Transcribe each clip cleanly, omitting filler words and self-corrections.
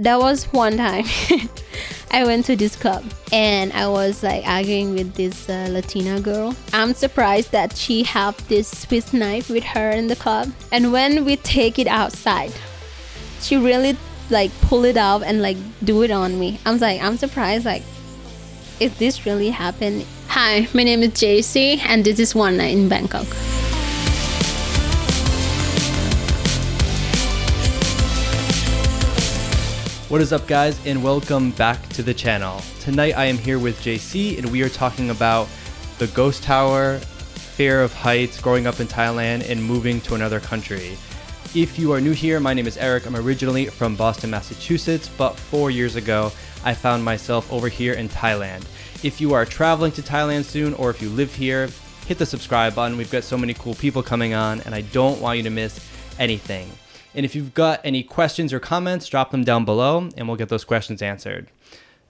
There was one time I went to this club and I was like arguing with this Latina girl. I'm surprised that she had this Swiss knife with her in the club. And when we take it outside, she really like pull it out and like do it on me. I'm surprised, like, is this really happened? Hi, my name is JC and this is One Night in Bangkok. What is up, guys, and welcome back to the channel. Tonight I am here with JC and we are talking about the ghost tower, fear of heights, growing up in Thailand and moving to another country. If you are new here, my name is Eric. I'm originally from Boston, Massachusetts, but 4 years ago I found myself over here in Thailand. If you are traveling to Thailand soon or if you live here, hit the subscribe button. We've got so many cool people coming on and I don't want you to miss anything. And if you've got any questions or comments, drop them down below and we'll get those questions answered.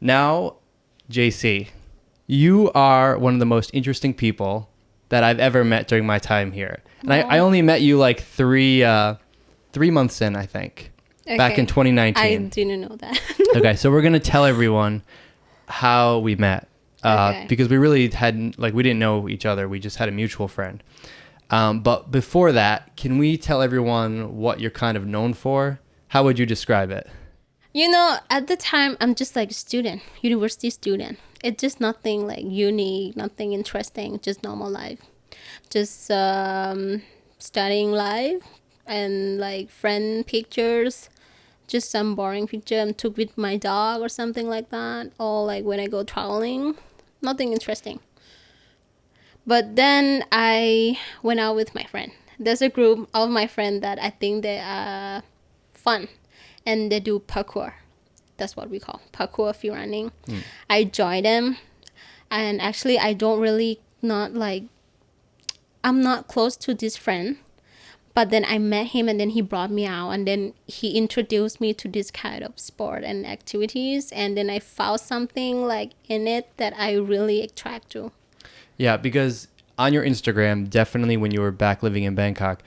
Now, JC, you are one of the most interesting people that I've ever met during my time here. And I only met you like three months in, I think, back in 2019. I didn't know that. Okay, so we're going to tell everyone how we met because we really hadn't, like, we didn't know each other. We just had a mutual friend. But before that, can we tell everyone what you're kind of known for? How would you describe it? You know, at the time, I'm just like a student, university student. It's just nothing like unique, nothing interesting, just normal life. Just studying life and like friend pictures, just some boring picture I took with my dog or something like that. Or like when I go traveling, nothing interesting. But then I went out with my friend. There's a group of my friend that I think they are fun. And they do parkour. That's what we call parkour free running. I joined them. And actually, I don't really I'm not close to this friend. But then I met him and then he brought me out. And then he introduced me to this kind of sport and activities. And then I found something like in it that I really attract to. Yeah, because on your Instagram, definitely when you were back living in Bangkok,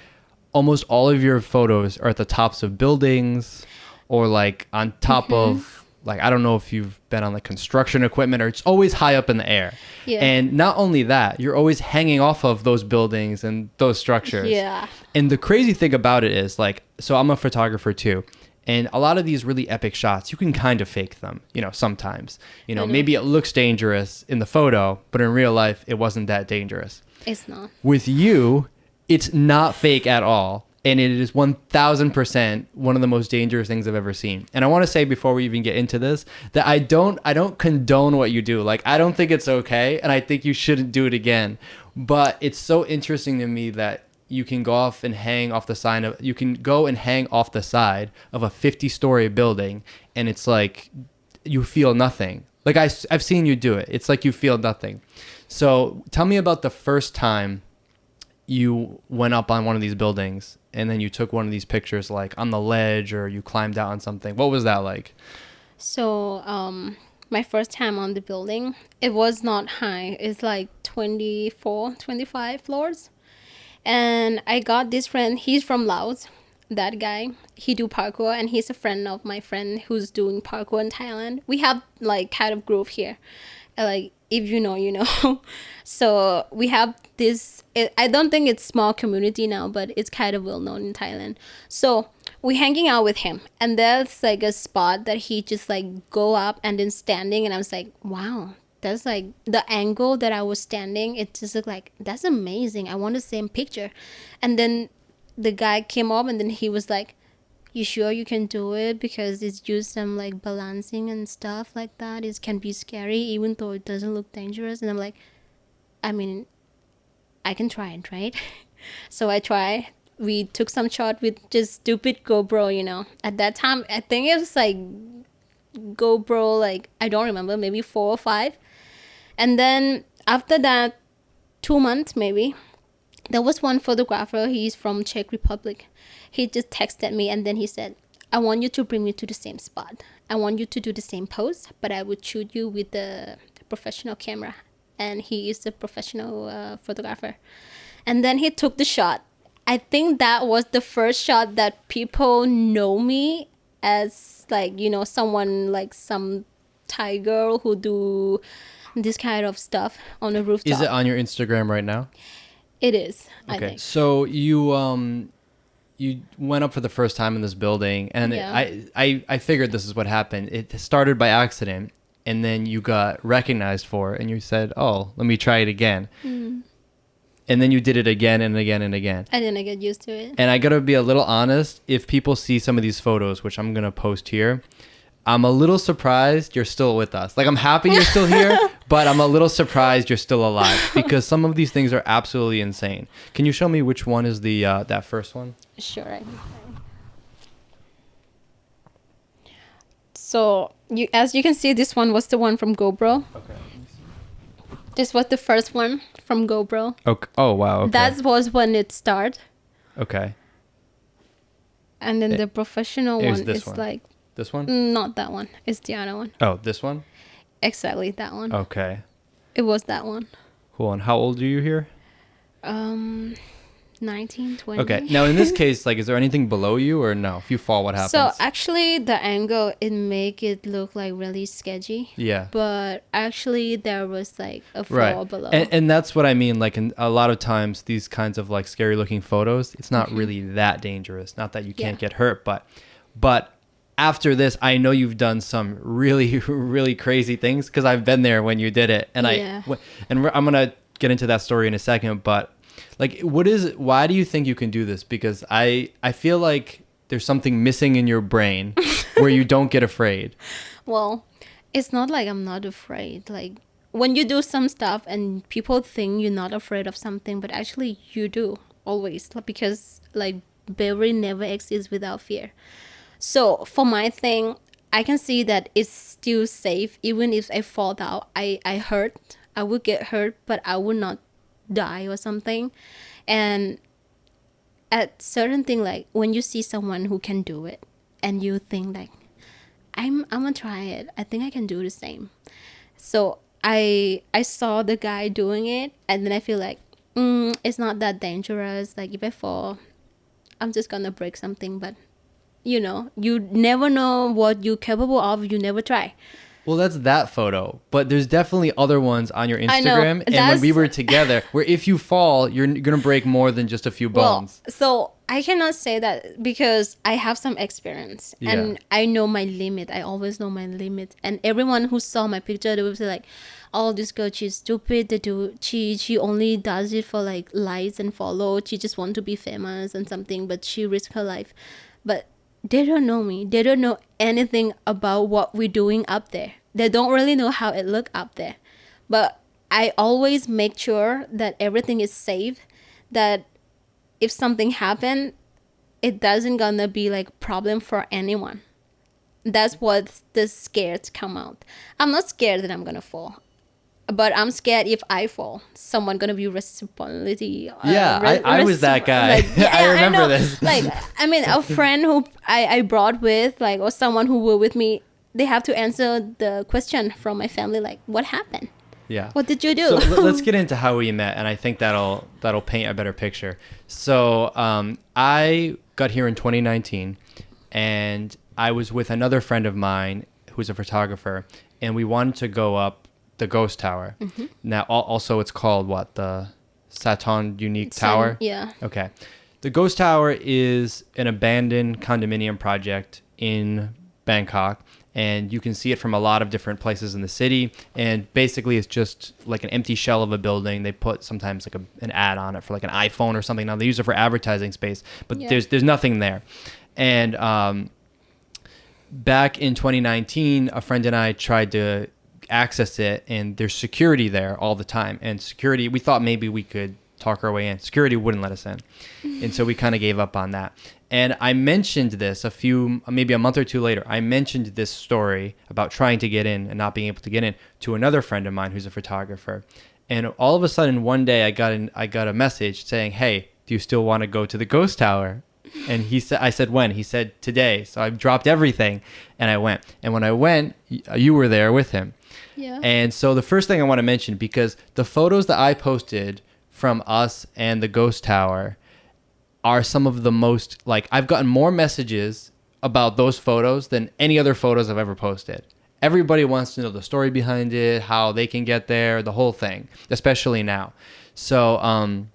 almost all of your photos are at the tops of buildings or like on top of, like, I don't know if you've been on like construction equipment or it's always high up in the air. Yeah. And not only that, you're always hanging off of those buildings and those structures. Yeah. And the crazy thing about it is, like, so I'm a photographer too. And a lot of these really epic shots, you can kind of fake them, sometimes. Maybe it looks dangerous in the photo, but in real life, it wasn't that dangerous. It's not. With you, it's not fake at all. And it is 1000% one of the most dangerous things I've ever seen. And I want to say before we even get into this, that I don't condone what you do. Like, I don't think it's okay. And I think you shouldn't do it again. But it's so interesting to me that you can go and hang off the side of a 50-story building, and it's like you feel nothing. Like I've seen you do it. It's like you feel nothing. So tell me about the first time you went up on one of these buildings and then you took one of these pictures, like on the ledge, or you climbed out on something. What was that like? So my first time on the building, it was not high. It's like 24, 25 floors. And I got this friend, he's from Laos, that guy. He do parkour and he's a friend of my friend who's doing parkour in Thailand. We have like kind of group here. Like, if you know, you know. So we have this, I don't think it's small community now, but it's kind of well known in Thailand. So we hanging out with him and there's like a spot that he just like go up and then standing. And I was like, wow. That's like the angle that I was standing. It just looked like, that's amazing. I want the same picture. And then the guy came up and then he was like, you sure you can do it? Because it's just some like balancing and stuff like that. It can be scary even though it doesn't look dangerous. And I'm like, I mean, I can try it, right? So I try. We took some shot with just stupid GoPro, At that time, I think it was like GoPro, like, I don't remember, maybe 4 or 5. And then after that, 2 months maybe, there was one photographer. He's from Czech Republic. He just texted me and then he said, I want you to bring me to the same spot. I want you to do the same pose, but I would shoot you with the professional camera. And he is a professional photographer. And then he took the shot. I think that was the first shot that people know me as like, someone like some Thai girl who do this kind of stuff on a rooftop. Is it on your Instagram right now? It is, I Okay. think. So you went up for the first time in this building, and Yeah. I figured this is what happened. It started by accident, and then you got recognized for it, and you said, "Oh, let me try it again." And then you did it again and again and again. And then I get used to it. And I gotta be a little honest. If people see some of these photos, which I'm gonna post here, I'm a little surprised you're still with us. Like, I'm happy you're still here, but I'm a little surprised you're still alive because some of these things are absolutely insane. Can you show me which one is the that first one? Sure, I can try. So as you can see, this one was the one from GoPro. Okay. This was the first one from GoPro. Okay. Oh wow. Okay. That was when it started. Okay. And then the professional It was one this is one. like, This one? not that one. It's the other one. Oh, this one? Exactly that one. Okay. It was that one. Cool. And how old are you here? 19, 20. Okay. Now, in this case, like, is there anything below you or no? If you fall, what happens? So actually, the angle, it make it look like really sketchy. Yeah. But actually, there was like a fall below. And that's what I mean. Like, in a lot of times, these kinds of like scary looking photos, it's not really that dangerous. Not that you can't get hurt, but after this, I know you've done some really, really crazy things because I've been there when you did it, and I'm gonna get into that story in a second. But like, why do you think you can do this? Because I feel like there's something missing in your brain where you don't get afraid. Well, it's not like I'm not afraid. Like, when you do some stuff and people think you're not afraid of something, but actually you do always, because like bravery never exists without fear. So for my thing, I can see that it's still safe. Even if I fall down, I would get hurt, but I would not die or something. And at certain thing, like when you see someone who can do it and you think like, I'm gonna try it, I think I can do the same. So I saw the guy doing it, and then I feel like it's not that dangerous. Like, if I fall, I'm just gonna break something. But you never know what you're capable of. You never try. Well, that's that photo, but there's definitely other ones on your I know. Instagram. And when we were together, where if you fall, you're gonna break more than just a few bones. Well, so I cannot say that because I have some experience and I know my limit. I always know my limit. And everyone who saw my picture, they would say like, "Oh, this girl, she's stupid. She only does it for like likes and follow. She just want to be famous and something, but she risked her life." But they don't know me. They don't know anything about what we're doing up there. They don't really know how it look up there. But I always make sure that everything is safe, that if something happen, it doesn't gonna be like problem for anyone. That's what the scares come out. I'm not scared that I'm gonna fall, but I'm scared if I fall, someone gonna be responsibility. I was that guy. Like, I remember know. this. Like, I mean, a friend who I brought with, like, or someone who were with me, they have to answer the question from my family, like, what happened? Yeah. What did you do? So let's get into how we met, and I think that'll paint a better picture. So I got here in 2019, and I was with another friend of mine who's a photographer, and we wanted to go up the Ghost Tower. Mm-hmm. Now, also it's called what? The Sathorn Unique Tower? Yeah. Okay. The Ghost Tower is an abandoned condominium project in Bangkok, and you can see it from a lot of different places in the city. And basically, it's just like an empty shell of a building. They put sometimes like an ad on it for like an iPhone or something. Now they use it for advertising space, but there's nothing there. And back in 2019, a friend and I tried to access it, and there's security there all the time. And security, we thought maybe we could talk our way in. Security wouldn't let us in, and so we kind of gave up on that. And I mentioned this maybe a month or two later. I mentioned this story about trying to get in and not being able to get in to another friend of mine who's a photographer. And all of a sudden, one day, I got a message saying, "Hey, do you still want to go to the Ghost Tower?" And I said, when? He said, today. So I dropped everything and I went. And when I went, you were there with him. Yeah. And so the first thing I want to mention, because the photos that I posted from us and the Ghost Tower are some of the most, like, I've gotten more messages about those photos than any other photos I've ever posted. Everybody wants to know the story behind it, how they can get there, the whole thing, especially now. So,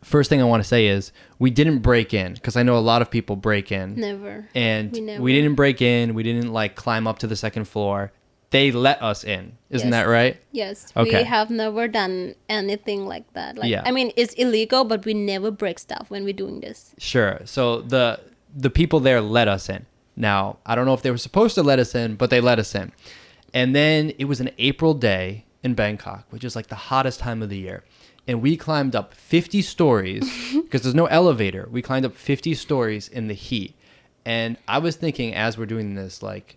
first thing I want to say is we didn't break in, because I know a lot of people break in. Never. And never. we didn't break in. We didn't like climb up to the second floor. They let us in. Isn't that right? Yes. Okay. We have never done anything like that. Like, Yeah. I mean, it's illegal, but we never break stuff when we're doing this. Sure. So the people there let us in. Now, I don't know if they were supposed to let us in, but they let us in. And then it was an April day in Bangkok, which is like the hottest time of the year. And we climbed up 50 stories because there's no elevator. We climbed up 50 stories in the heat. And I was thinking as we're doing this, like,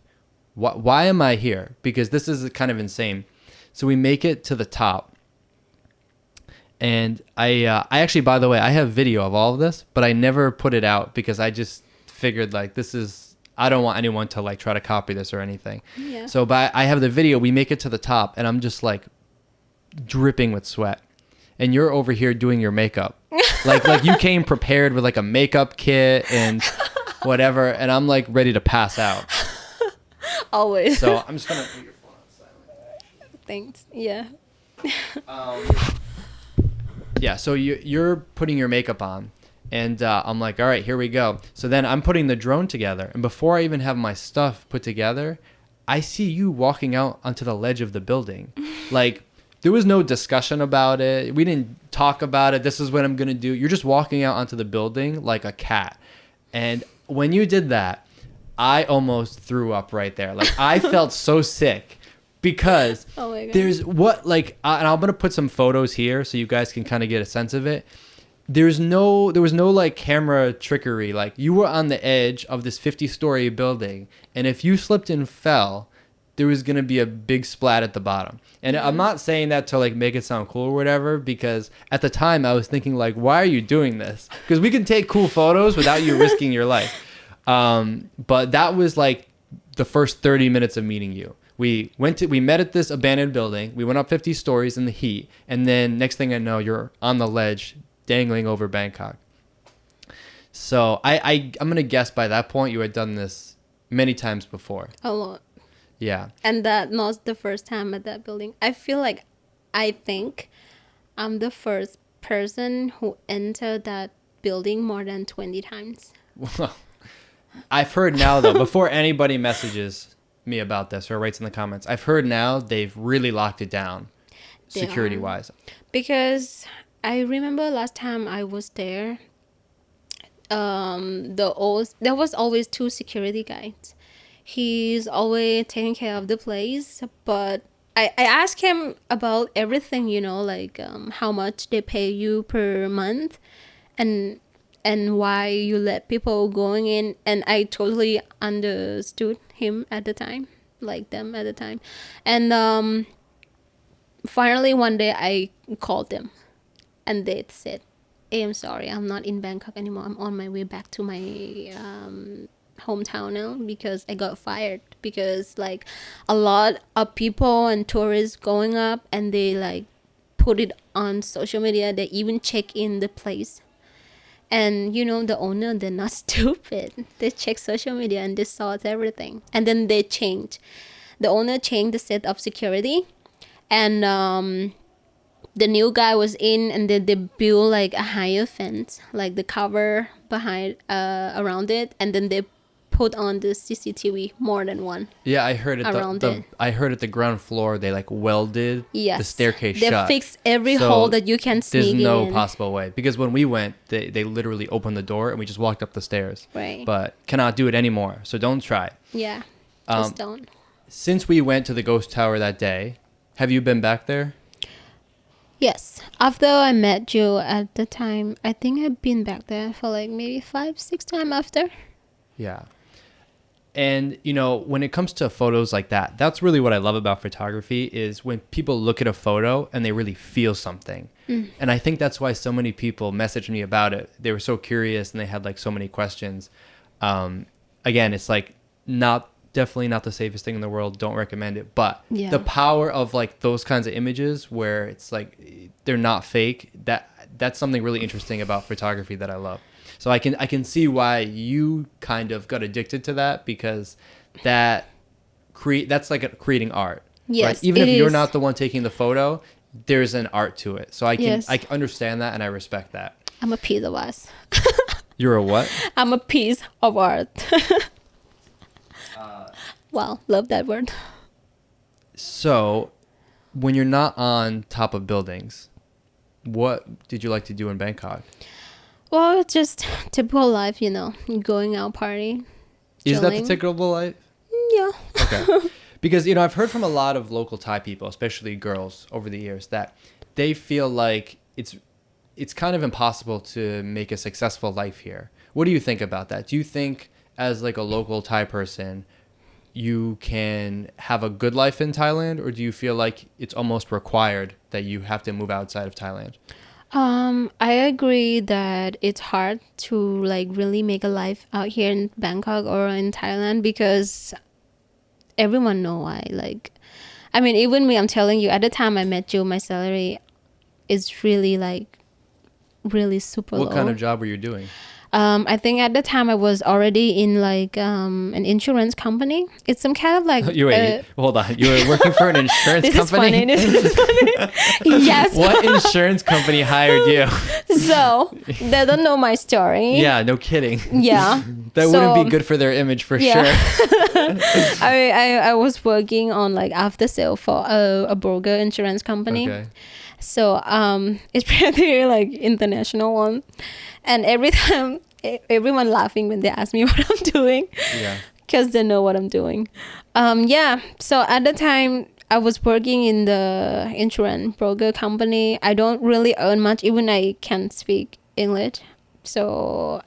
why am I here? Because this is kind of insane. So we make it to the top. And I actually, by the way, I have video of all of this, but I never put it out because I just figured like I don't want anyone to like try to copy this or anything. Yeah. So I have the video. We make it to the top and I'm just like dripping with sweat. And you're over here doing your makeup. like you came prepared with like a makeup kit and whatever. And I'm like ready to pass out. Always. So I'm just going to put your phone on silent. Thanks. Yeah. Yeah, so you're putting your makeup on, and I'm like, all right, here we go. So then I'm putting the drone together, and before I even have my stuff put together, I see you walking out onto the ledge of the building. Like, there was no discussion about it. We didn't talk about it. This is what I'm going to do. You're just walking out onto the building like a cat. And when you did that, I almost threw up right there. Like, I felt so sick. Because oh my God. There's what like and I'm gonna put some photos here so you guys can kind of get a sense of it. There was no like camera trickery. Like, you were on the edge of this 50-story building, and if you slipped and fell, there was gonna be a big splat at the bottom. And I'm not saying that to like make it sound cool or whatever, because at the time I was thinking like, why are you doing this? Because we can take cool photos without you risking your life. But that was like the first 30 minutes of meeting you. We met at this abandoned building. We went up 50 stories in the heat. And then next thing I know, you're on the ledge dangling over Bangkok. So I'm going to guess by that point you had done this many times before. A lot. Yeah. And that not the first time at that building. I think I'm the first person who entered that building more than 20 times. Well, I've heard now, though, before anybody messages me about this or writes in the comments, I've heard now they've really locked it down security wise, because I remember last time I was there, there was always 2 security guys. He's always taking care of the place, but I asked him about everything, like how much they pay you per month and why you let people going in, and I totally understood him at the time, like them at the time. And finally one day I called them and they said, hey, I'm sorry, I'm not in Bangkok anymore. I'm on my way back to my hometown now because I got fired, because like a lot of people and tourists going up and they like put it on social media. They even check in the place. And the owner, they're not stupid. They check social media and they saw everything. And then they changed. The owner changed the set of security. And the new guy was in, and then they built like a higher fence, like the cover behind around it. And then they put on the CCTV, more than one. Yeah, I heard it. I heard at the ground floor they like welded the staircase shut. They fixed every hole that you can sneak in. There's no possible way, because when we went, they literally opened the door and we just walked up the stairs. Right. But cannot do it anymore, so don't try. Yeah, just don't. Since we went to the ghost tower that day, have you been back there? Yes. After I met you at the time, I think I've been back there for like maybe 5-6 times after. Yeah. And, when it comes to photos like that, that's really what I love about photography, is when people look at a photo and they really feel something. And I think that's why so many people messaged me about it. They were so curious and they had like so many questions. Again, it's like definitely not the safest thing in the world. Don't recommend it. But the power of like those kinds of images where it's like they're not fake, that's something really interesting about photography that I love. So I can see why you kind of got addicted to that, because that's like creating art. Yes, right? Even it if you're is. not the one taking the photo, there's an art to it. So Yes. I can understand that, and I respect that. I'm a piece of art. You're a what? I'm a piece of art. Wow, love that word. So, when you're not on top of buildings, what did you like to do in Bangkok? Well, it's just typical life, going out party. Is that the Chilling. typical life? Yeah. Okay. Because, I've heard from a lot of local Thai people, especially girls, over the years, that they feel like it's kind of impossible to make a successful life here. What do you think about that? Do you think, as like a local Thai person, you can have a good life in Thailand, or do you feel like it's almost required that you have to move outside of Thailand? I agree that it's hard to like really make a life out here in Bangkok or in Thailand because everyone know why. Like, I mean, even me, I'm telling you, at the time I met you, my salary is really like really super What low. kind of job were you doing? I think at the time I was already in like an insurance company. It's some kind of like Hold on. You were working for an insurance this company? is funny. This is funny. Yes. What insurance company hired you? So they don't know my story. Yeah, no kidding. Yeah. That wouldn't be good for their image for sure. I was working on like after sale for a broker insurance company. Okay. So it's pretty like international one, and every time everyone laughing when they ask me what I'm doing. Yeah. Because they know what I'm doing. So at the time I was working in the insurance broker company. I don't really earn much, even I can't speak English. So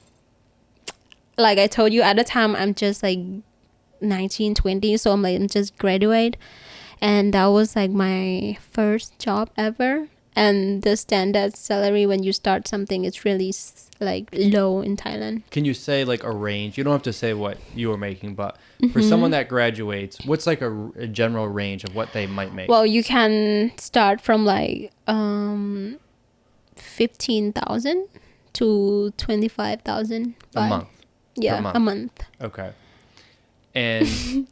like I told you, at the time I'm just like 19, 20. So I'm just graduate. And that was like my first job ever. And the standard salary when you start something is really like low in Thailand. Can you say like a range? You don't have to say what you were making, but for someone that graduates, what's like a general range of what they might make? Well, you can start from like 15,000 to 25,000 a month. Yeah, per month. a month. Okay. And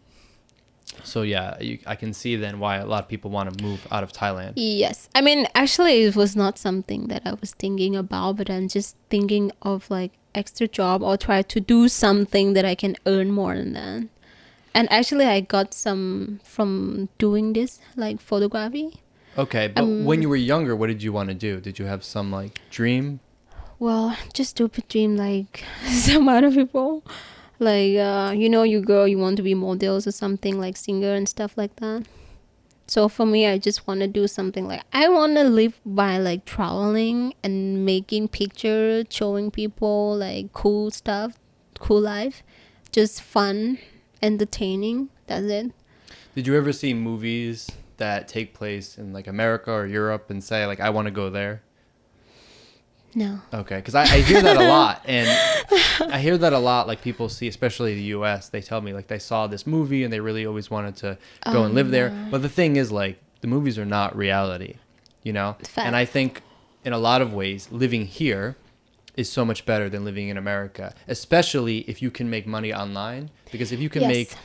so yeah, I can see then why a lot of people want to move out of Thailand. Yes. I mean, actually, it was not something that I was thinking about, but I'm just thinking of like extra job or try to do something that I can earn more than that. And actually, I got some from doing this, like photography. Okay, but when you were younger, what did you want to do? Did you have some like dream? Well, just stupid dream like some other people. Like, you girl, you want to be models or something, like singer and stuff like that. So for me, I just want to do something like, I want to live by like traveling and making pictures, showing people like cool stuff, cool life. Just fun, entertaining. That's it. Did you ever see movies that take place in like America or Europe and say like, I want to go there? No. Okay, because I hear that a lot, and I hear that a lot. Like people see, especially the U.S., they tell me like they saw this movie and they really always wanted to go and live there. But the thing is, like the movies are not reality, Fact. And I think in a lot of ways, living here is so much better than living in America, especially if you can make money online. Because if you can make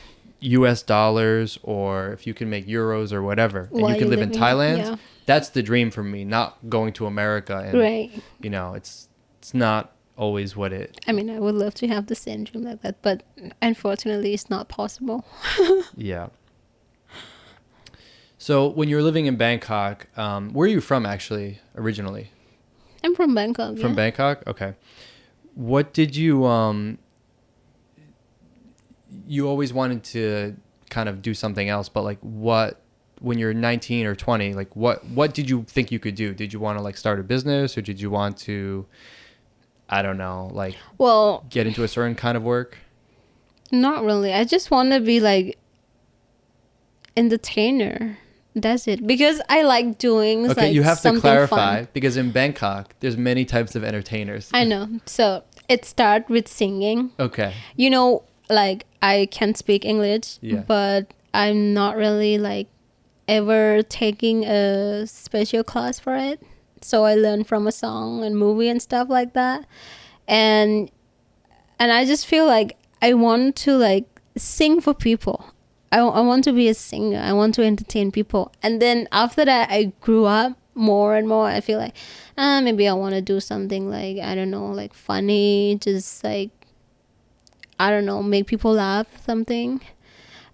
U.S. dollars or if you can make euros or whatever, and you can live in Thailand, that's the dream for me, not going to America. And, right. It's not always what it... I mean, I would love to have the same dream like that, but unfortunately, it's not possible. Yeah. So when you were living in Bangkok, where are you from actually originally? I'm from Bangkok. From Bangkok? Okay. What did you... you always wanted to kind of do something else, but like what... when you're 19 or 20, like what did you think you could do? Did you want to like start a business, or did you want to, I don't know, like get into a certain kind of work? Not really. I just want to be like entertainer. That's it. Because I like doing okay, like you have to clarify fun. Because in Bangkok there's many types of entertainers. I know. So it starts with singing. Okay. Like I can speak English, but I'm not really like ever taking a special class for it. So I learned from a song and movie and stuff like that. and I just feel like I want to like sing for people. I want to be a singer. I want to entertain people. And then after that, I grew up more and more. I feel like, maybe I want to do something like, I don't know, like funny, just like, I don't know, make people laugh, something.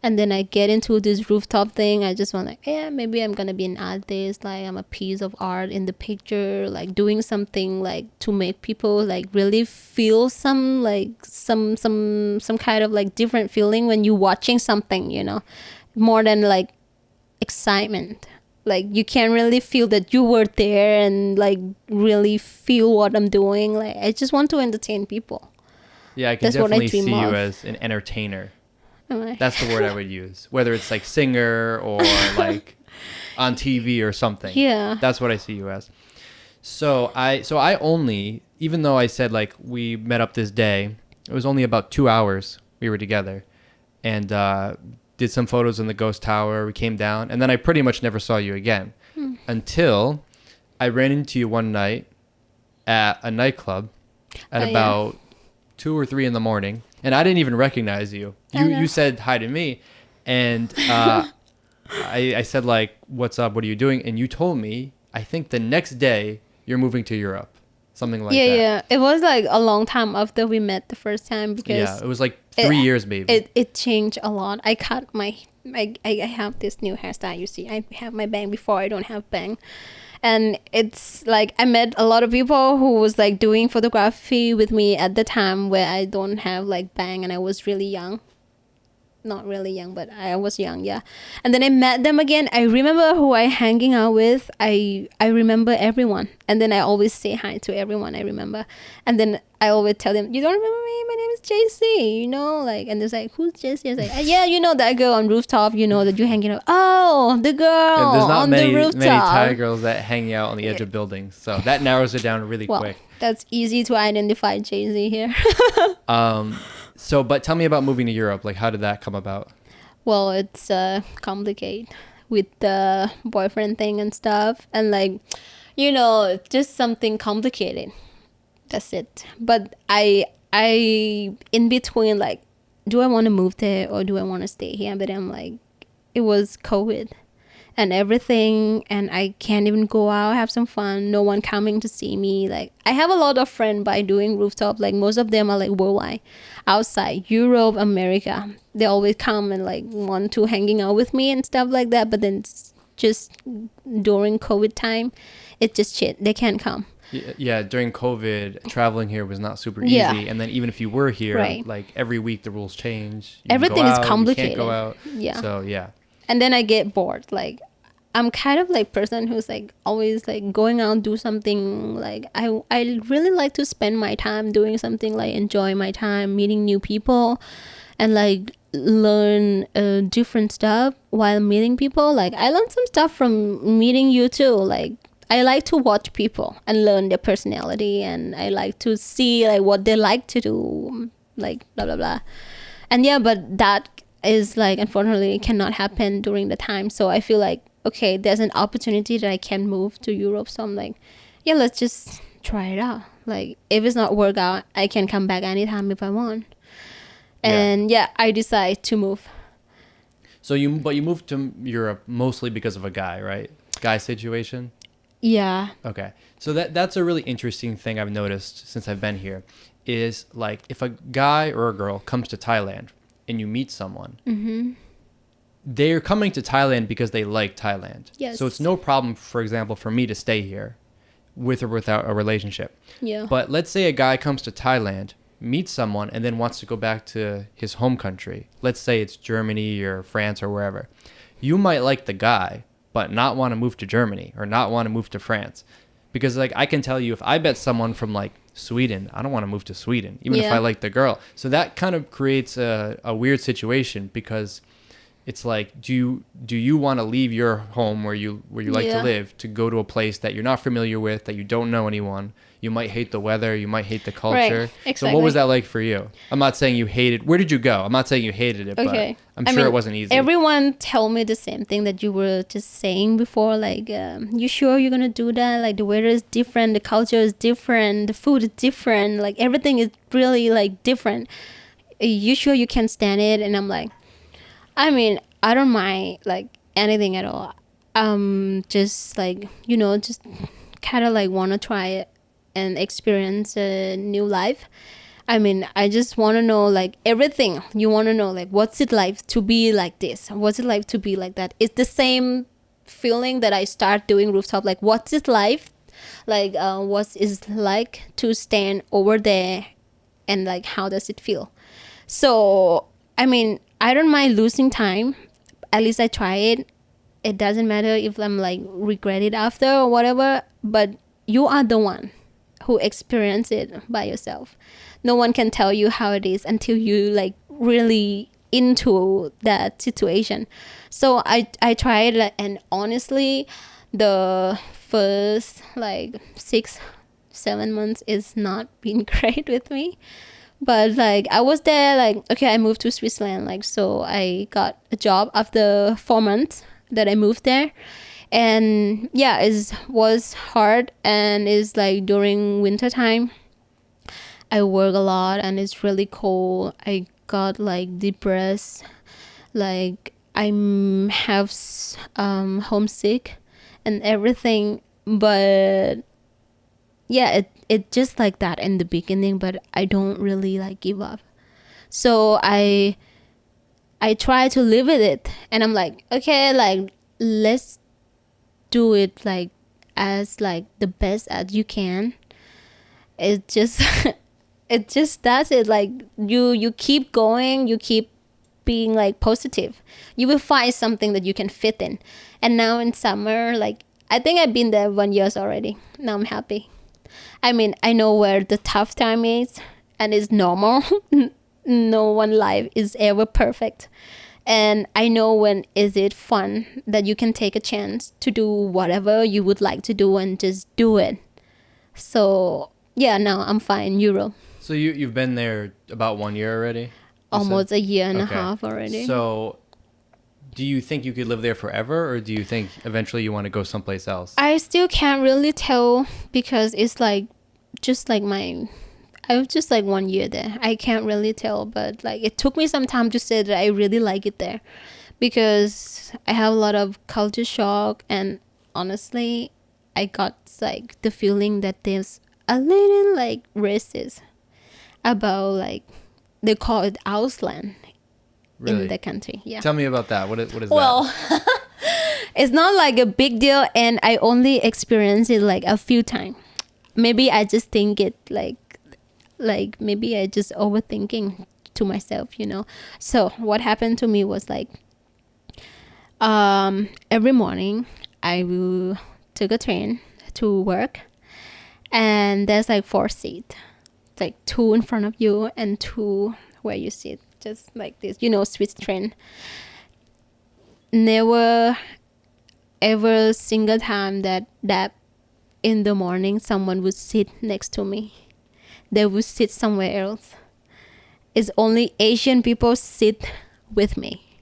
And then I get into this rooftop thing. I just want like, yeah, maybe I'm gonna be an artist. Like I'm a piece of art in the picture. Like doing something like to make people like really feel some like some kind of like different feeling when you watching something. You know, more than like excitement. Like you can really feel that you were there and like really feel what I'm doing. Like I just want to entertain people. Yeah, I can That's what I definitely dream see you of. as an entertainer. Am I? That's the word I would use. Whether it's like singer or like on TV or something. Yeah. That's what I see you as. So I only, even though I said like we met up this day, it was only about 2 hours we were together, and did some photos in the ghost tower. We came down, and then I pretty much never saw you again until I ran into you one night at a nightclub at about 2 or 3 in the morning, and I didn't even recognize you. You said hi to me, and I said like, "What's up? What are you doing?" And you told me, I think the next day you're moving to Europe, something like that. Yeah. It was like a long time after we met the first time because It was like 3 years maybe. it changed a lot. I cut I have this new hairstyle. You see, I have my bang before. I don't have bang. And it's like I met a lot of people who was like doing photography with me at the time where I don't have like bang and I was really young. Not really young, but I was young, yeah. And then I met them again. I remember who I hanging out with. I remember everyone. And then I always say hi to everyone I remember. And then I always tell them, "You don't remember me? My name is JC," you know, like, and it's like, "Who's JC?" I was like, "Yeah, you know that girl on rooftop, you know, that you hanging out." "Oh, the girl And there's not on many the rooftop." Thai girls that hang out on the edge of buildings, so that narrows it down really Well, quick. that's easy to identify JC here. So, but tell me about moving to Europe. Like, how did that come about? Well, it's complicated with the boyfriend thing and stuff, and like, you know, just something complicated. That's it. But I in between, like, do I want to move there or do I want to stay here? But I'm like, it was COVID and everything, and I can't even go out, have some fun. No one coming to see me. Like, I have a lot of friends by doing rooftop. Like, most of them are like worldwide, outside Europe, America. They always come and like want to hanging out with me and stuff like that. But then it's just during COVID time, it just shit. They can't come. Yeah, during COVID, traveling here was not super easy. Yeah. And then even if you were here, Right. like every week the rules change. You can Everything go is out, complicated. You can't go out. Yeah. So yeah. And then I get bored. Like, I'm kind of like person who's like always like going out, do something. Like I really like to spend my time doing something, like enjoy my time, meeting new people, and like learn different stuff while meeting people. Like I learned some stuff from meeting you too. Like I like to watch people and learn their personality, and I like to see like what they like to do, like blah blah blah. And yeah, but that is like unfortunately cannot happen during the time. So I feel like, okay, there's an opportunity that I can move to Europe. So I'm like, yeah, let's just try it out. Like if it's not work out, I can come back anytime if I want. And yeah, I decide to move. So you moved to Europe mostly because of a guy, right? Guy situation? Yeah. Okay. So that's a really interesting thing I've noticed since I've been here is like if a guy or a girl comes to Thailand and you meet someone, they're coming to Thailand because they like Thailand. Yes. So it's no problem, for example, for me to stay here with or without a relationship. Yeah. But let's say a guy comes to Thailand, meets someone, and then wants to go back to his home country. Let's say it's Germany or France or wherever. You might like the guy, but not want to move to Germany or not want to move to France. Because like I can tell you, if I met someone from like Sweden, I don't want to move to Sweden, even if I like the girl. So that kind of creates a weird situation because it's like, do you want to leave your home where you like to Yeah. live to go to a place that you're not familiar with, that you don't know anyone? You might hate the weather, you might hate the culture. Right, So what was exactly. that like for you? I'm not saying you hated. Where did you go? I'm not saying you hated it, but Okay. I'm I sure it mean, wasn't easy. everyone tell me the same thing that you were just saying before. Like, you sure you're gonna do that? Like, the weather is different, the culture is different, the food is different. Like, everything is really like different. You sure you can stand it? And I'm like, I mean, I don't mind like anything at all. Just like, just kind of like want to try it and experience a new life. I mean, I just want to know like everything. You want to know like what's it like to be like this? What's it like to be like that? It's the same feeling that I start doing rooftop. Like, what's it like? Like, what is like to stand over there, and like how does it feel? So, I mean, I don't mind losing time. At least I try it. It doesn't matter if I'm like regret it after or whatever, but you are the one who experience it by yourself. No one can tell you how it is until you like really into that situation. So I tried it, and honestly, the first like 6 7 months is not been great with me. But like I was there, like, okay, I moved to Switzerland, like, so I got a job after 4 months that I moved there. And yeah, it was hard, and it's like during winter time I work a lot and it's really cold. I got like depressed, like have homesick and everything. But yeah, it just like that in the beginning, but I don't really like give up. So I try to live with it, and I'm like, okay, like, let's do it like as like the best as you can. It just it just does it. Like, you keep going, you keep being like positive, you will find something that you can fit in. And now in summer, like, I think I've been there 1 year already. Now I'm happy. I mean, I know where the tough time is, and it's normal. No one life is ever perfect. And I know when is it fun that you can take a chance to do whatever you would like to do and just do it. So yeah, now I'm fine in Europe. So you've been there about 1 year already? You Almost said? a year and a Okay. half already. So do you think you could live there forever, or do you think eventually you want to go someplace else? I still can't really tell, because it's like just like I was just like 1 year there. I can't really tell, but like it took me some time to say that I really like it there, because I have a lot of culture shock, and honestly, I got like the feeling that there's a little like racist about, like, they call it Ausland Really? in the country. Yeah. Tell me about that. What is Well, that? it's not like a big deal, and I only experienced it like a few times. Maybe I just think it like maybe I just overthinking to myself. So what happened to me was like, every morning I will take a train to work, and there's like 4 seats, like 2 in front of you and 2 where you sit, just like this, Swiss train. Never ever single time that in the morning someone would sit next to me. They would sit somewhere else. It's only Asian people sit with me.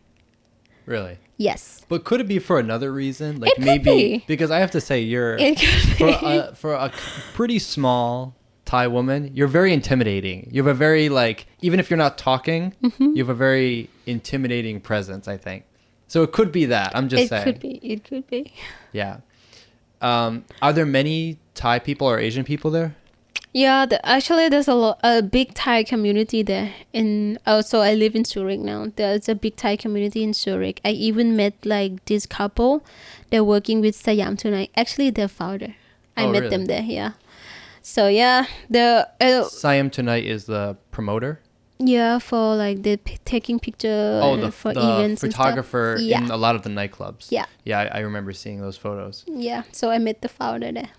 Really? Yes. But could it be for another reason? Like It could maybe be. because I have to say It could for a pretty small Thai woman, you're very intimidating. You have a very, like, even if you're not talking, Mm-hmm. you have a very intimidating presence, I think. So it could be that. I'm just saying. It could be. Yeah. Are there many Thai people or Asian people there? Yeah, actually, there's a big Thai community there. So I live in Zurich now. There's a big Thai community in Zurich. I even met like this couple. They're working with Siam Tonight. Actually, their founder. I Oh, met really? them there. Yeah. So yeah, Siam Tonight is the promoter. yeah, for like the taking picture Oh, and the for events photographer and stuff. in a lot of the nightclubs. Yeah. Yeah, I remember seeing those photos. Yeah, so I met the founder there.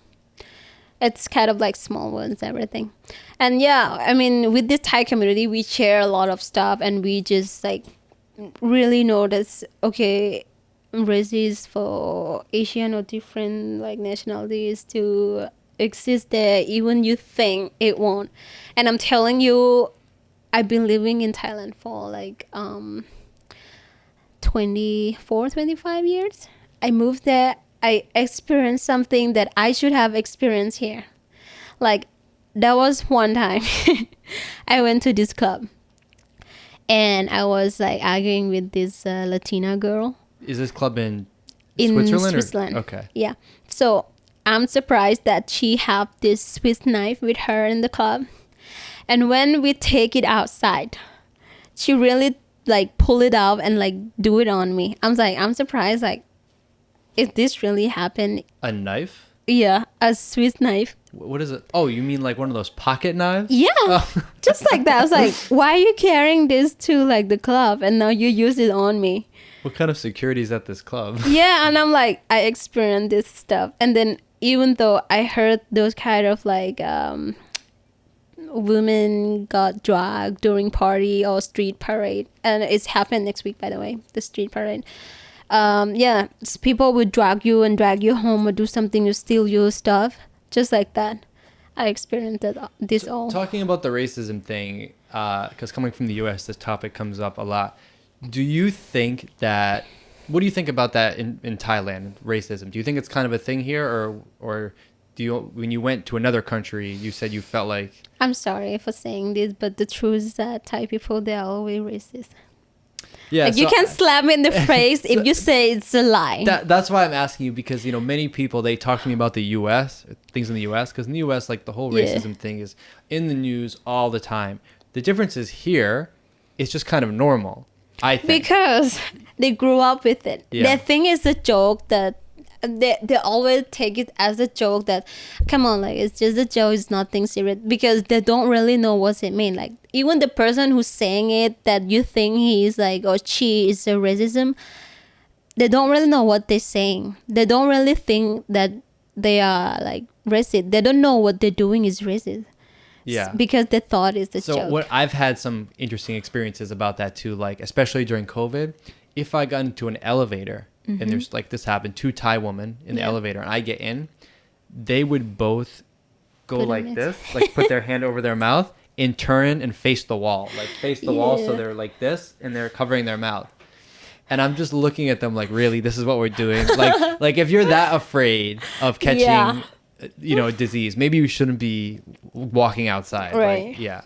It's kind of like small ones, everything. And yeah, I mean, with this Thai community, we share a lot of stuff, and we just like really notice, okay, races for Asian or different like nationalities to exist there, even you think it won't. And I'm telling you, I've been living in Thailand for like 24, 25 years. I moved there. I experienced something that I should have experienced here. Like, there was one time I went to this club and I was like arguing with this Latina girl Is this club in in Switzerland? Switzerland. Okay. Yeah. So I'm surprised that she had this Swiss knife with her in the club. And when we take it outside, she really like pull it out and like do it on me. I'm surprised, like, is this really happen? A knife? Yeah, a Swiss knife. What is it? Oh, you mean like one of those pocket knives? Yeah, Oh. just like that. I was like, why are you carrying this to like the club and now you use it on me? What kind of security is at this club? Yeah, and I'm like, I experienced this stuff. And then even though I heard those kind of like women got dragged during party or street parade, and it's happened next week, by the way, the street parade. Yeah, people would drag you home or do something to steal your stuff, just like that. I experienced this all. Talking about the racism thing, because coming from the U.S., this topic comes up a lot. Do you think that? What do you think about that in Thailand, racism? Do you think it's kind of a thing here, or do you, when you went to another country, you said you felt like? I'm sorry for saying this, but the truth is that Thai people, they're always racist. Yeah, like, so you can slap me in the face if you say it's a lie. That's why I'm asking you, because many people, they talk to me about the U.S., things in the U.S., because in the U.S. like the whole racism thing is in the news all the time. The difference is here, it's just kind of normal, I think, because they grew up with it. Yeah. They think it's a joke that they always take it as a joke that, come on, like, it's just a joke, it's nothing serious, because they don't really know what it means. Like, even the person who's saying it, that you think he is like, or she is a racism, they don't really know what they're saying. They don't really think that they are like racist. They don't know what they're doing is racist. yeah, Because they thought it's a so joke. what I've had some interesting experiences about that too, like especially during COVID, if I got into an elevator and there's like this happened, two Thai women in the elevator, and I get in, they would both go Put like them in. this, like put their hand over their mouth and turn and face the wall, like face the wall, so Yeah. they're like this and they're covering their mouth. And I'm just looking at them like, really, this is what we're doing? Like if you're that afraid of catching, Yeah. disease, maybe you shouldn't be walking outside. Right. Like, yeah.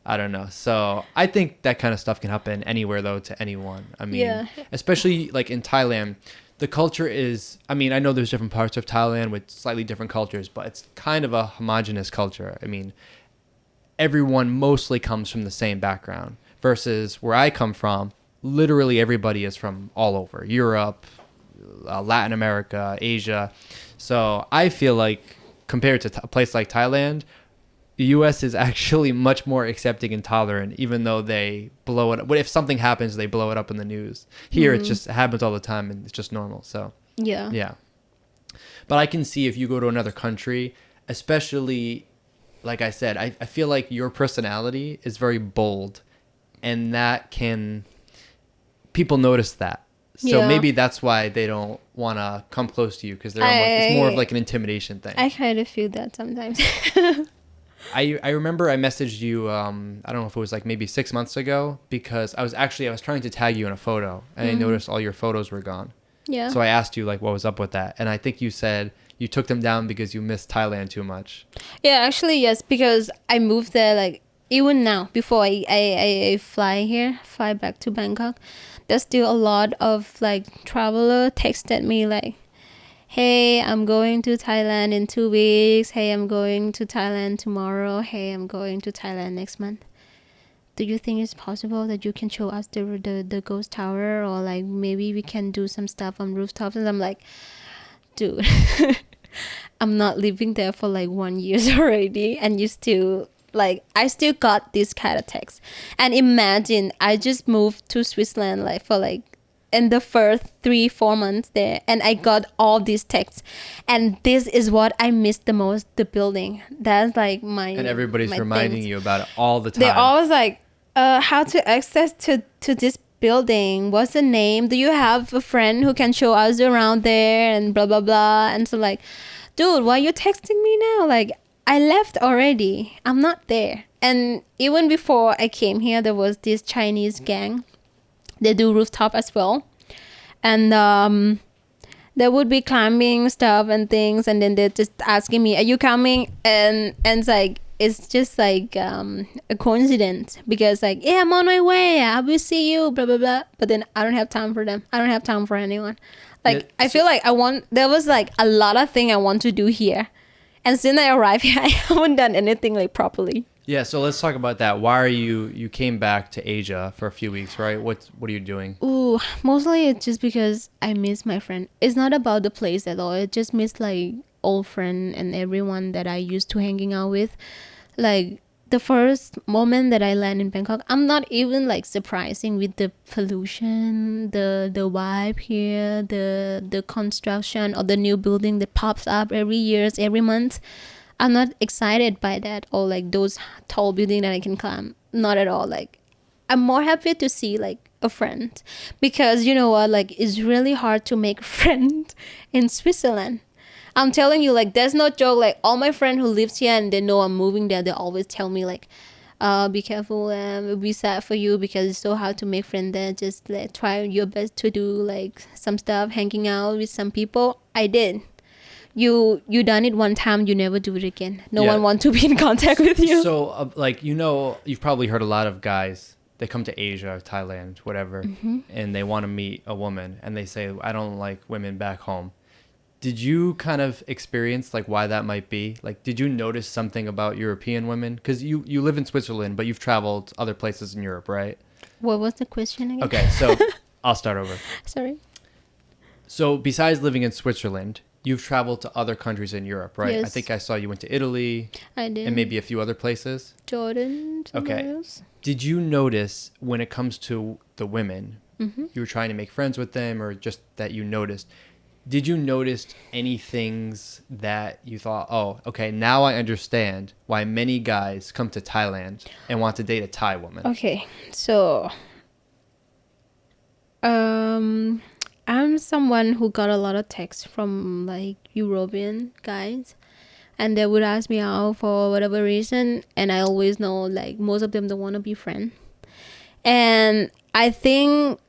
I don't know. So I think that kind of stuff can happen anywhere, though, to anyone. I mean, Yeah. especially like in Thailand, the culture is, I mean, I know there's different parts of Thailand with slightly different cultures, but it's kind of a homogenous culture. I mean, everyone mostly comes from the same background versus where I come from, literally everybody is from all over Europe, Latin America, Asia. So I feel like compared to a place like Thailand, the U.S. is actually much more accepting and tolerant, even though they blow it up. But if something happens, they blow it up in the news. Here, it just happens all the time, and it's just normal. So, Yeah. yeah. But I can see if you go to another country, especially, like I said, I feel like your personality is very bold, and that can, people notice that. So Yeah. maybe that's why they don't want to come close to you, because it's more of like an intimidation thing. I kind of feel that sometimes. I remember I messaged you, I don't know if it was like maybe 6 months ago, because I was trying to tag you in a photo, and I noticed all your photos were gone. Yeah. So I asked you like what was up with that, and I think you said you took them down because you missed Thailand too much. Yeah, actually, yes, because I moved there, like, even now, before I fly back to Bangkok, there's still a lot of, like, traveler texted me, like, hey, I'm going to Thailand in 2 weeks. Hey, I'm going to Thailand tomorrow. Hey, I'm going to Thailand next month. Do you think it's possible that you can show us the ghost tower, or like maybe we can do some stuff on rooftops? And I'm like, dude, I'm not living there for like 1 year already, and you still, like, I still got this kind of text. And imagine I just moved to Switzerland like for like in the first 3-4 months there, and I got all these texts, and this is what I missed the most, the building. That's like And everybody's my reminding things. you about it all the time. They're always like, how to access to this building? What's the name? Do you have a friend who can show us around there and blah blah blah? And so like, dude, why are you texting me now? Like, I left already. I'm not there. And even before I came here, there was this Chinese gang. They do rooftop as well. And they would be climbing stuff and things, and then they're just asking me, are you coming? And it's just like a coincidence, because like, yeah, I'm on my way, I will see you, blah blah blah. But then I don't have time for them. I don't have time for anyone. Like, Yeah, I feel like there was like a lot of things I want to do here, and since I arrived here, I haven't done anything like properly. Yeah, so let's talk about that. Why are you came back to Asia for a few weeks, right? What are you doing? Ooh, mostly it's just because I miss my friend. It's not about the place at all. I just miss like old friend and everyone that I used to hanging out with. Like, the first moment that I land in Bangkok, I'm not even like surprising with the pollution, the vibe here, the construction or the new building that pops up every years, every month. I'm not excited by that, or like those tall building that I can climb. Not at all. Like, I'm more happy to see like a friend, because you know what, like, it's really hard to make a friend in Switzerland. I'm telling you, like, there's no joke. Like, all my friends who lives here and they know I'm moving there, they always tell me like, be careful, it'll be sad for you because it's so hard to make friends there. Just like, try your best to do like some stuff, hanging out with some people. I did. You done it one time, you never do it again. No Yeah. one wants to be in contact with you. So, like, you've probably heard a lot of guys, they come to Asia, Thailand, whatever, and they want to meet a woman, and they say, I don't like women back home. Did you kind of experience, like, why that might be? Like, did you notice something about European women? Because you live in Switzerland, but you've traveled other places in Europe, right? What was the question again? Okay, so I'll start over. Sorry. So, besides living in Switzerland, you've traveled to other countries in Europe, right? I Yes. think I saw you went to Italy I did. and maybe a few other places. Jordan. Okay. Else. Did you notice when it comes to the women, you were trying to make friends with them, or just that you noticed, did you notice any things that you thought, oh, okay, now I understand why many guys come to Thailand and want to date a Thai woman? Okay, so I'm someone who got a lot of texts from like European guys, and they would ask me out for whatever reason, and I always know like most of them don't want to be friends. And I think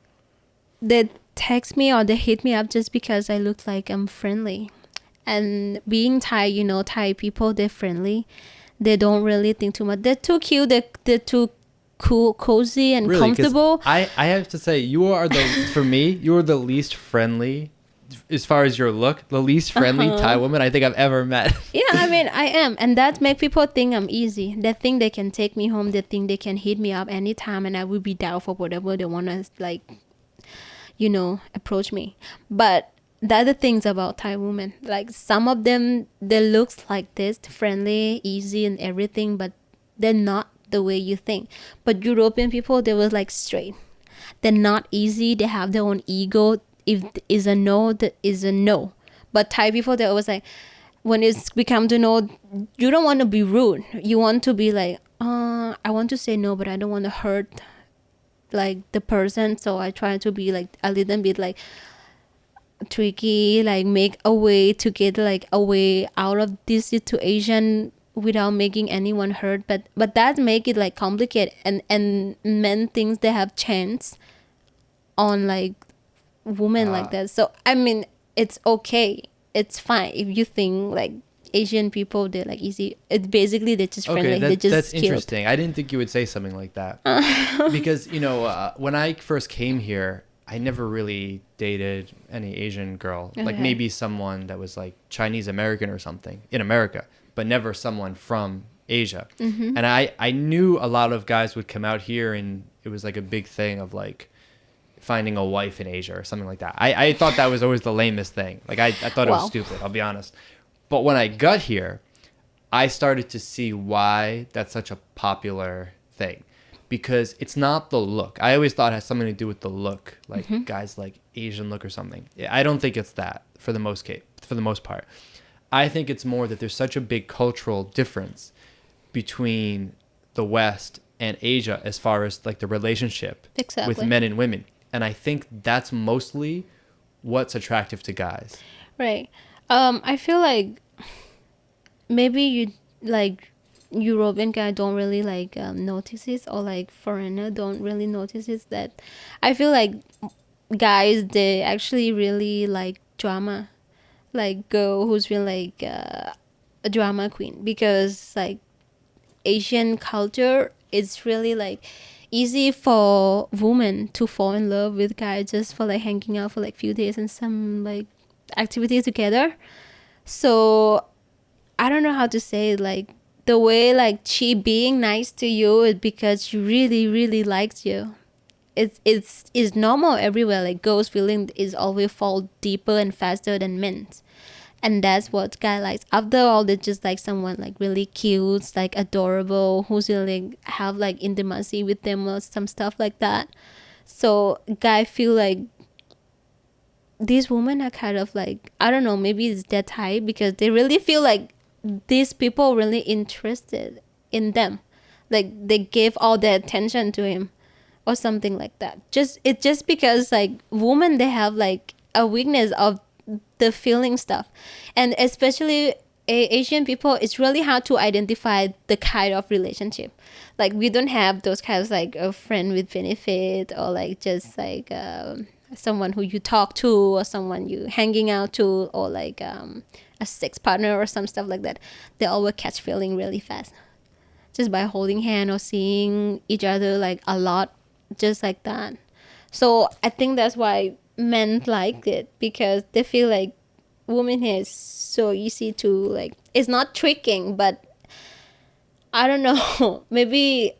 they text me or they hit me up just because I look like I'm friendly. And being Thai, you know, Thai people, they're friendly. They don't really think too much. They're too cute. They're too cool, cozy, and Really? 'Cause comfortable. I have to say, for me, you are the least friendly, as far as your look, the least friendly Thai woman I think I've ever met. Yeah, I mean, I am. And that make people think I'm easy. They think they can take me home. They think they can hit me up anytime and I will be down for whatever they want to, like, you know, approach me. But the other things about Thai women, like some of them, they looks like this, friendly, easy and everything, but they're not the way you think. But European people, they were like straight. They're not easy. They have their own ego. If is a no, that is a no. But Thai people, they always like, when it's become to no, you don't want to be rude. You want to be like, I want to say no, but I don't want to hurt like the person. So I try to be like a little bit like tricky, like make a way to get like a way out of this situation without making anyone hurt. But that make it like complicated, and men thinks they have chance on like women like that. So I mean, it's okay, it's fine if you think like Asian people, they're like easy. It's basically they're just friendly. Okay, They're just that's cute. interesting. I didn't think you would say something like that. Because, when I first came here, I never really dated any Asian girl. Like Okay. maybe someone that was like Chinese American or something in America, but never someone from Asia. And I knew a lot of guys would come out here and it was like a big thing of like finding a wife in Asia or something like that. I thought that was always the lamest thing. Like I thought it was Wow. stupid, I'll be honest. But when I got here, I started to see why that's such a popular thing. Because it's not the look. I always thought it had something to do with the look. Like guys like Asian look or something. I don't think it's that for the most part. I think it's more that there's such a big cultural difference between the West and Asia as far as like the relationship Exactly. with men and women. And I think that's mostly what's attractive to guys. Right. I feel like maybe you like European guy don't really like notice it, or like foreigner don't really notice it. That I feel like guys, they actually really like drama, like girl who's really like a drama queen, because like Asian culture is really like easy for women to fall in love with guys just for like hanging out for like few days and some like activities together. So I don't know how to say it, like the way like she being nice to you is because she really likes you. It's normal everywhere. Like girls' feeling is always fall deeper and faster than men's, and that's what guy likes. After all, they just like someone like really cute, like adorable, who's really have like intimacy with them or some stuff like that. So guy feel like these women are kind of like, I don't know, maybe it's their type, because they really feel like these people really interested in them, like they gave all their attention to him or something like that. Just because like women, they have like a weakness of the feeling stuff, and especially Asian people, it's really hard to identify the kind of relationship. Like we don't have those kinds, like a friend with benefit, or like just like someone who you talk to, or someone you hanging out to, or like a sex partner or some stuff like that. They always catch feeling really fast just by holding hand or seeing each other like a lot, just like that. So I think that's why men like it, because they feel like women here is so easy to like, it's not tricking, but I don't know. Maybe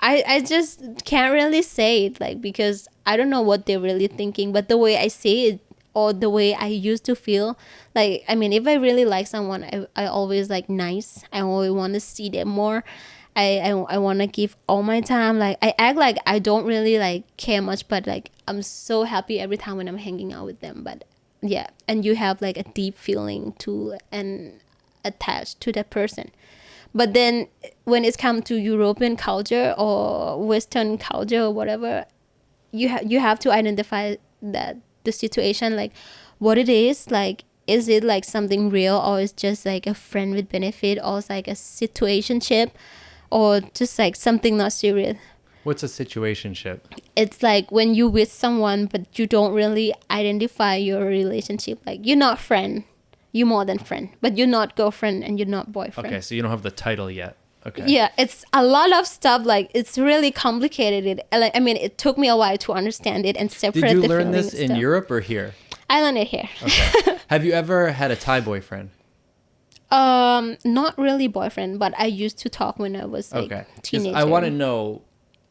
I just can't really say it, like, because I don't know what they're really thinking, but the way I say it, or the way I used to feel, like, I mean, if I really like someone, I always like nice. I always want to see them more. I want to give all my time. Like I act like I don't really like care much, but like I'm so happy every time when I'm hanging out with them. But yeah, and you have like a deep feeling to and attached to that person. But then when it's come to European culture or Western culture or whatever, you have to identify that the situation, like what it is. Like, is it like something real, or is just like a friend with benefit, or it's like a situationship, or just like something not serious. What's a situationship? It's like when you with someone but you don't really identify your relationship. Like you're not friend, you more than friend, but you're not girlfriend and you're not boyfriend. Okay, so you don't have the title yet. Okay. Yeah, it's a lot of stuff. Like it's really complicated. I mean, it took me a while to understand it and separate. Did you the learn this in stuff. Europe or here? I learned it here. Okay. Have you ever had a Thai boyfriend? Not really boyfriend, but I used to talk when I was like teenager. I want to know,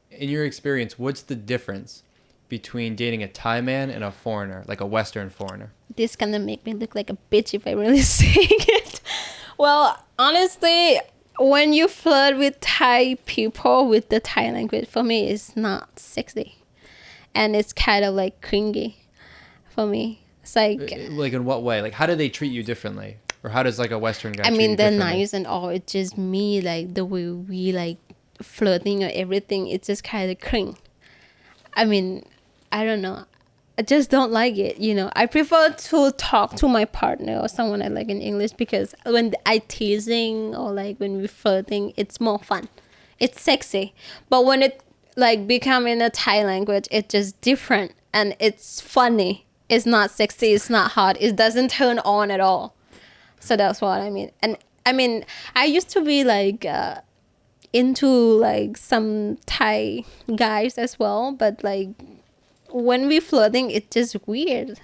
in your experience, what's the difference between dating a Thai man and a foreigner, like a Western foreigner? This gonna make me look like a bitch if I really say it. Well, honestly, when you flirt with Thai people with the Thai language, for me, it's not sexy, and it's kind of like cringy for me. It's like in what way? Like, how do they treat you differently? Or how does like a Western guy treat you they're differently? nice and all. It's just me, like the way we like flirting or everything. It's just kind of cringe. I mean, I don't know. I just don't like it. I prefer to talk to my partner or someone I like in English, because when I teasing or like when we flirting, it's more fun. It's sexy. But when it like become in a Thai language, it's just different and it's funny. It's not sexy. It's not hot. It doesn't turn on at all. So that's what I mean. And I mean, I used to be like into like some Thai guys as well, but like when we flirting, it's just weird,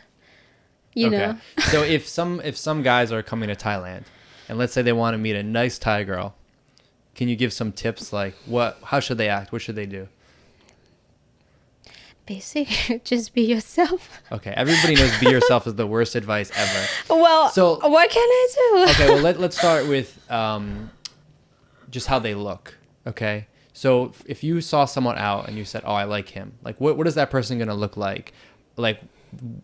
you know. So if some guys are coming to Thailand, and let's say they want to meet a nice Thai girl, can you give some tips, like how should they act? What should they do? Basic, just be yourself. Okay, everybody knows be yourself is the worst advice ever. Well, so what can I do? Okay, well let's start with just how they look. Okay, so if you saw someone out and you said, "Oh, I like him," like what is that person gonna look like? Like,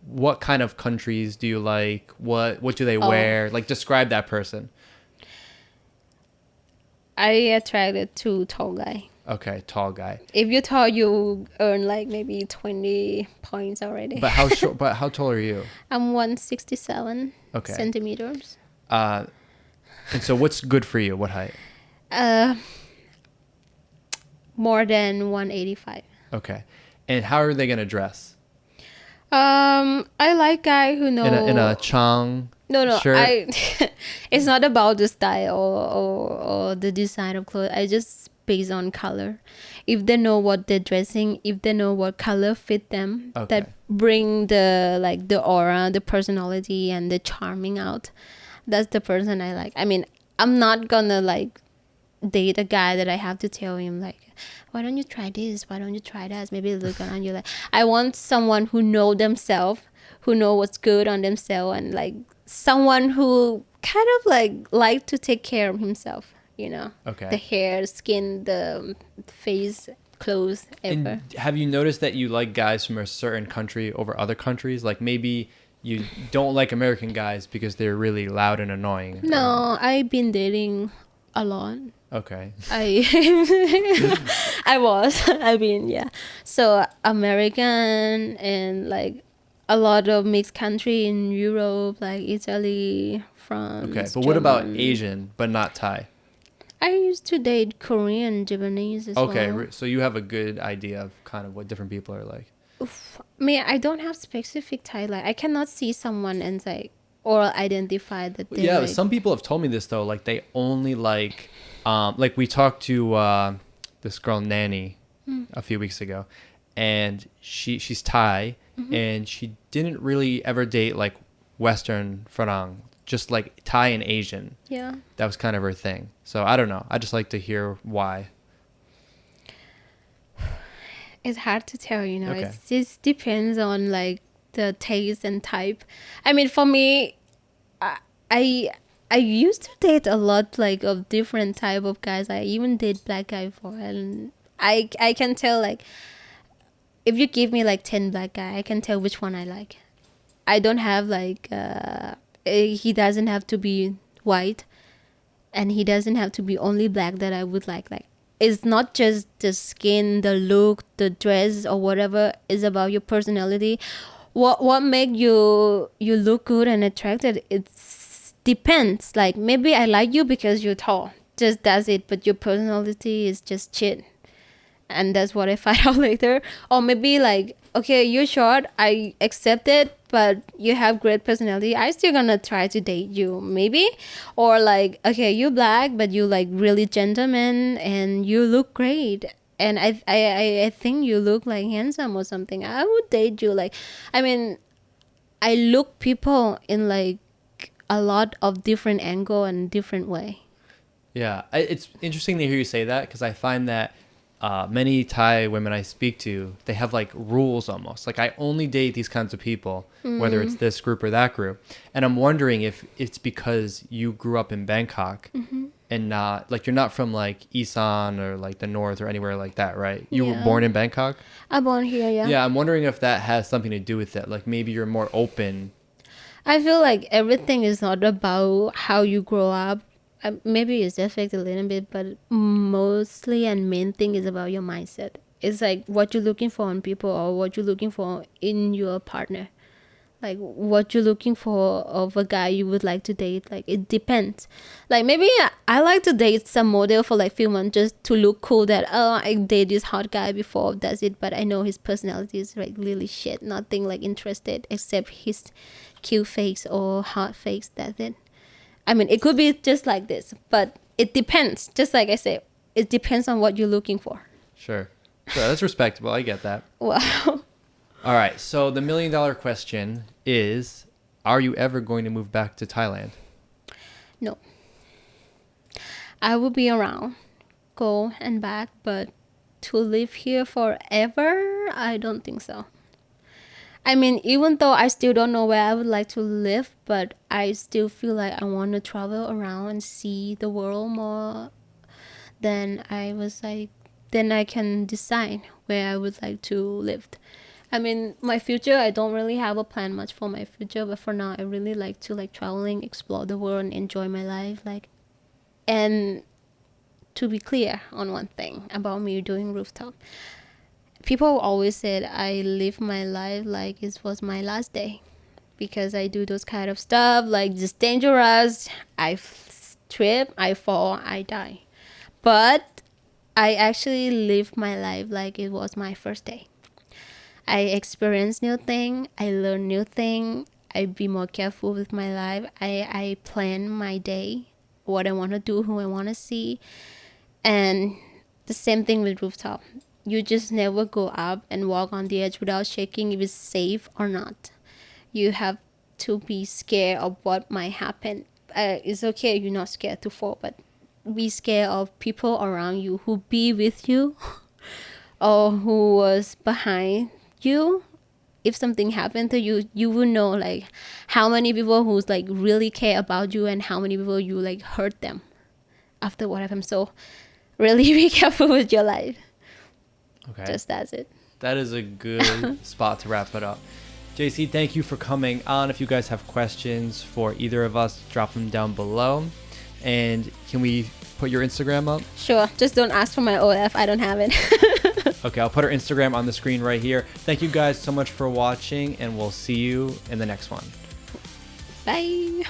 what kind of countries do you like? What do they wear? Like, describe that person. I attracted to tall guy. Okay, tall guy. If you're tall, you earn like maybe 20 points already. But how short? But how tall are you? I'm 167 Okay. centimeters. And so, what's good for you? What height? Uh, more than 185. Okay. And how are they gonna dress? I like guy who know In a chong no shirt? I it's not about the style or the design of clothes. I just based on color. If they know what they're dressing, if they know what color fit them, Okay. that bring the like the aura, the personality and the charming out, that's the person I like. I mean, I'm not gonna like date a guy that I have to tell him like, why don't you try this, why don't you try that, maybe look on you. Like, I want someone who know themselves, who know what's good on themselves, and like someone who kind of like to take care of himself, you know. Okay. The hair, skin, the face, clothes, ever. And have you noticed that you like guys from a certain country over other countries? Like maybe you don't like American guys because they're really loud and annoying. No, I've been dating a lot. Okay. I mean, yeah. So American and like a lot of mixed country in Europe, like Italy, France. Okay. But what about German. Asian, but not Thai? I used to date Korean, Japanese as Okay. well. So you have a good idea of kind of what different people are like. Oof. I mean, I don't have specific Thai. Like, I cannot see someone and like or identify that they Yeah. like. Some people have told me this though. Like they only like we talked to this girl Nanny a few weeks ago, and she's Thai, and she didn't really ever date like Western Farang, just like Thai and Asian. Yeah. That was kind of her thing. So I don't know. I just like to hear why. It's hard to tell, you know. Okay. It just depends on like the taste and type. I mean, for me, I I used to date a lot like of different type of guys. I even date black guy for, and I can tell like if you give me like 10 black guy, I can tell which one I like. I don't have like he doesn't have to be white, and he doesn't have to be only black that I would like. Like, it's not just the skin, the look, the dress or whatever. It's about your personality. What make you look good and attracted? It's depends. Like, maybe I like you because you're tall. Just that's it. But your personality is just shit, and that's what I find out later. Or maybe like, okay, you're short, I accept it, but you have great personality, I still gonna try to date you, maybe. Or like, okay, you black but you like really gentleman and you look great, and I think you look like handsome or something, I would date you. Like, I mean, I look people in like a lot of different angle and different way. Yeah, it's interesting to hear you say that because I find that many Thai women I speak to, they have like rules almost. Like, I only date these kinds of people, whether it's this group or that group. And I'm wondering if it's because you grew up in Bangkok and not like you're not from like Isan or like the north or anywhere like that, right? You were Yeah. born in Bangkok? I'm born here, yeah. Yeah, I'm wondering if that has something to do with it. Like maybe you're more open. I feel like everything is not about how you grow up. Maybe it's affected a little bit, but mostly and main thing is about your mindset. It's like what you're looking for in people or what you're looking for in your partner. Like what you're looking for of a guy you would like to date. Like, it depends. Like, maybe I like to date some model for like few months just to look cool that, oh, I dated this hot guy before, that's it. But I know his personality is like really shit. Nothing like interested except his cute face or hot face, that's it. I mean, it could be just like this, but it depends. Just like I said, it depends on what you're looking for. Sure. Sure, that's respectable. I get that. Wow. All right. So the $1 million question is, are you ever going to move back to Thailand? No. I will be around, go and back, but to live here forever, I don't think so. I mean, even though I still don't know where I would like to live, but I still feel like I want to travel around and see the world more. Then I can decide where I would like to live. I mean, my future, I don't really have a plan much for my future, but for now, I really like to like traveling, explore the world, and enjoy my life. Like, and to be clear on one thing about me doing rooftop. People always said I live my life like it was my last day because I do those kind of stuff like just dangerous. I trip, I fall, I die. But I actually live my life like it was my first day. I experience new thing, I learn new thing, I be more careful with my life. I plan my day, what I want to do, who I want to see. And the same thing with rooftop. You just never go up and walk on the edge without checking if it's safe or not. You have to be scared of what might happen. It's okay you're not scared to fall, but be scared of people around you who be with you or who was behind you. If something happened to you, you will know like how many people who's like really care about you and how many people you like hurt them after what happened. So really be careful with your life. Okay. Just that's it. That is a good spot to wrap it up. JC, thank you for coming on. If you guys have questions for either of us, drop them down below. And can we put your Instagram up? Sure. Just don't ask for my OF. I don't have it. Okay, I'll put our Instagram on the screen right here. Thank you guys so much for watching, and we'll see you in the next one. Bye.